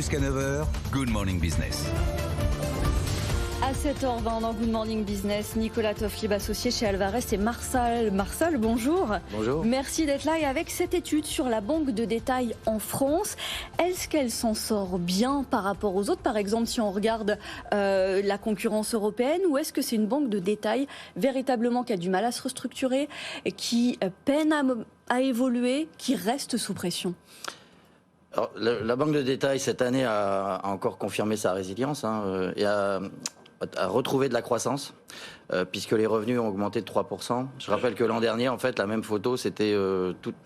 Jusqu'à 9h, Good Morning Business. À 7h20 dans Good Morning Business, Nicolas Toflib, associé chez Alvarez et Marsal, bonjour. Bonjour. Merci d'être là et avec cette étude sur la banque de détail en France, est-ce qu'elle s'en sort bien par rapport aux autres? Par exemple, si on regarde la concurrence européenne, ou est-ce que c'est une banque de détail véritablement qui a du mal à se restructurer, et qui peine à évoluer, qui reste sous pression? Alors, la banque de détail cette année a encore confirmé sa résilience et a retrouvé de la croissance puisque les revenus ont augmenté de 3%. Je rappelle que l'an dernier, en fait, la même photo, c'était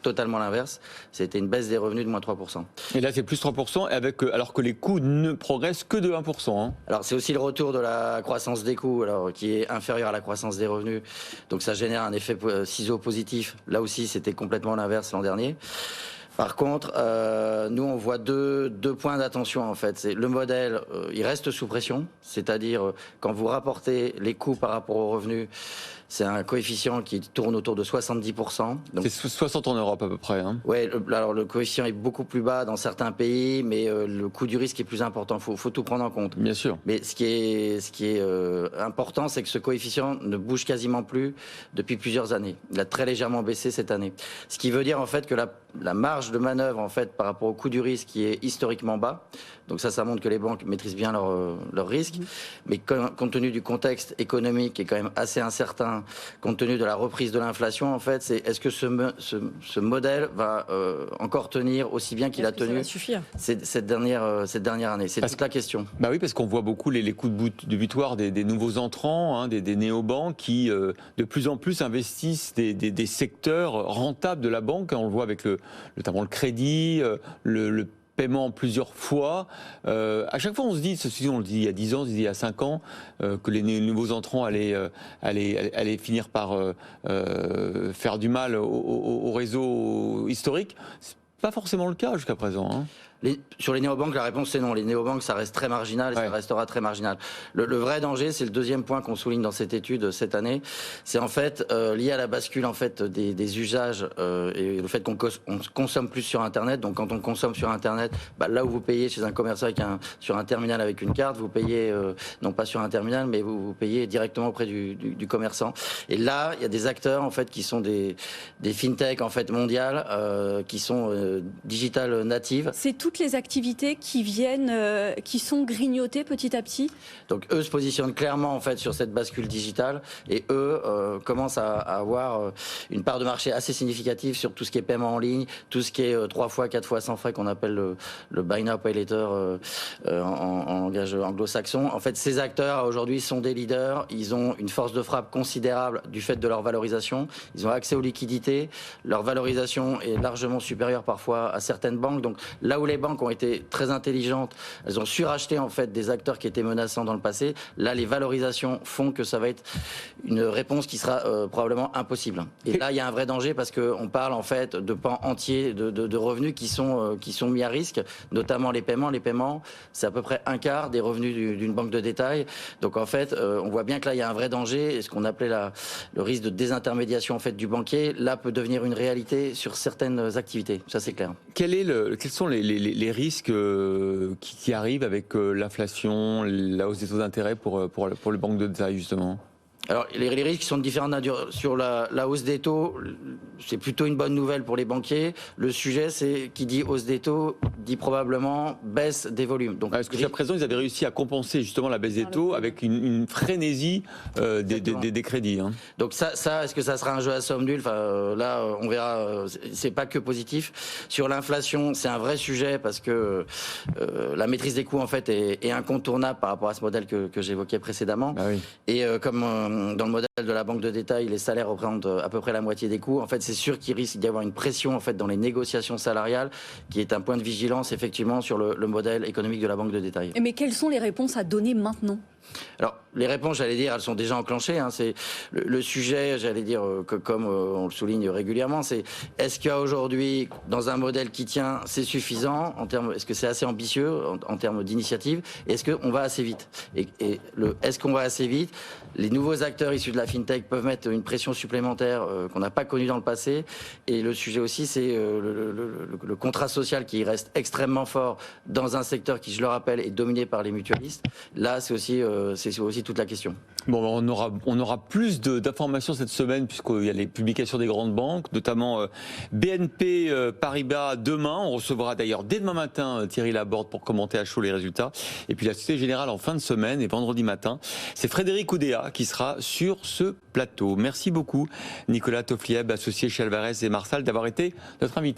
totalement l'inverse. C'était une baisse des revenus de moins 3%. Et là, c'est plus 3%, alors que les coûts ne progressent que de 1%. Alors, c'est aussi le retour de la croissance des coûts, qui est inférieure à la croissance des revenus. Donc, ça génère un effet ciseau positif. Là aussi, c'était complètement l'inverse l'an dernier. Par contre, nous on voit deux points d'attention en fait. C'est le modèle, il reste sous pression, c'est-à-dire quand vous rapportez les coûts par rapport aux revenus, c'est un coefficient qui tourne autour de 70%. Donc, c'est 60 en Europe à peu près. Ouais, alors le coefficient est beaucoup plus bas dans certains pays, mais le coût du risque est plus important. Faut tout prendre en compte. Bien sûr. Mais ce qui est important, c'est que ce coefficient ne bouge quasiment plus depuis plusieurs années. Il a très légèrement baissé cette année. Ce qui veut dire en fait que la marge de manœuvre en fait par rapport au coût du risque qui est historiquement bas. Donc ça montre que les banques maîtrisent bien leur risque. Mais compte tenu du contexte économique qui est quand même assez incertain, compte tenu de la reprise de l'inflation, en fait, c'est est-ce que ce modèle va encore tenir aussi bien qu'il a tenu cette dernière année? C'est toute la question. Bah oui, parce qu'on voit beaucoup les coups de butoir des nouveaux entrants, des néobanques qui de plus en plus investissent des secteurs rentables de la banque. On le voit avec notamment le crédit, le paiement plusieurs fois. À chaque fois, on se dit, ceci on le dit il y a 10 ans, on se dit il y a 5 ans, que les nouveaux entrants allaient finir par faire du mal au réseau historique. C'est pas forcément le cas jusqu'à présent. Sur les néobanques, la réponse c'est non. Les néobanques, ça reste très marginal et ça restera très marginal. Le vrai danger, c'est le deuxième point qu'on souligne dans cette étude cette année. C'est en fait lié à la bascule en fait des usages et le fait qu'on consomme plus sur Internet. Donc quand on consomme sur Internet, là où vous payez chez un commerçant sur un terminal avec une carte, vous payez non pas sur un terminal, mais vous payez directement auprès du commerçant. Et là, il y a des acteurs en fait qui sont des fintech en fait mondiales, qui sont digital natives. C'est toutes les activités qui qui sont grignotées petit à petit. Donc eux se positionnent clairement en fait sur cette bascule digitale et eux commencent à avoir une part de marché assez significative sur tout ce qui est paiement en ligne, tout ce qui est 3 fois, 4 fois sans frais qu'on appelle le buy now pay later en langage anglo-saxon. En fait, ces acteurs aujourd'hui sont des leaders. Ils ont une force de frappe considérable du fait de leur valorisation. Ils ont accès aux liquidités. Leur valorisation est largement supérieure parfois à certaines banques. Donc là où les banques ont été très intelligentes, elles ont su racheter en fait des acteurs qui étaient menaçants dans le passé. Là, les valorisations font que ça va être une réponse qui sera probablement impossible. Et là, il y a un vrai danger parce qu'on parle en fait de pans entiers de revenus qui sont mis à risque, notamment les paiements. Les paiements, c'est à peu près un quart des revenus d'une banque de détail. Donc en fait, on voit bien que là, il y a un vrai danger. Et ce qu'on appelait le risque de désintermédiation en fait du banquier, là, peut devenir une réalité sur certaines activités. Ça, c'est clair. Quels sont les risques qui arrivent avec l'inflation, la hausse des taux d'intérêt pour les banques de détail justement? Alors, les risques sont de différentes natures. Sur la hausse des taux, c'est plutôt une bonne nouvelle pour les banquiers. Le sujet, c'est qui dit hausse des taux, dit probablement baisse des volumes. Donc, parce que jusqu'à présent, ils avaient réussi à compenser justement la baisse des taux avec une frénésie des crédits. Donc ça, est-ce que ça sera un jeu à somme nulle? Là, on verra. C'est pas que positif. Sur l'inflation, c'est un vrai sujet parce que la maîtrise des coûts en fait est incontournable par rapport à ce modèle que j'évoquais précédemment. Ah oui. Et comme dans le modèle de la banque de détail, les salaires représentent à peu près la moitié des coûts. En fait, c'est sûr qu'il risque d'y avoir une pression en fait dans les négociations salariales, qui est un point de vigilance effectivement sur le modèle économique de la banque de détail. Mais quelles sont les réponses à donner maintenant? Alors, les réponses, j'allais dire, elles sont déjà enclenchées. Hein. C'est le sujet, j'allais dire, que comme on le souligne régulièrement, c'est est-ce qu'il y a aujourd'hui, dans un modèle qui tient, c'est suffisant en termes, est-ce que c'est assez ambitieux en termes d'initiative, est-ce qu'on va assez vite est-ce qu'on va assez vite? Les nouveaux acteurs issus de la fintech peuvent mettre une pression supplémentaire qu'on n'a pas connue dans le passé. Et le sujet aussi, c'est le contrat social qui reste extrêmement fort dans un secteur qui, je le rappelle, est dominé par les mutualistes. Là, c'est aussi toute la question. Bon, on aura plus d'informations cette semaine puisqu'il y a les publications des grandes banques, notamment BNP Paribas demain. On recevra d'ailleurs dès demain matin Thierry Laborde pour commenter à chaud les résultats. Et puis la Société Générale en fin de semaine et vendredi matin. C'est Frédéric Oudéa qui sera sur ce plateau. Merci beaucoup Nicolas Toflieb, associé chez Alvarez et Marsal, d'avoir été notre invité.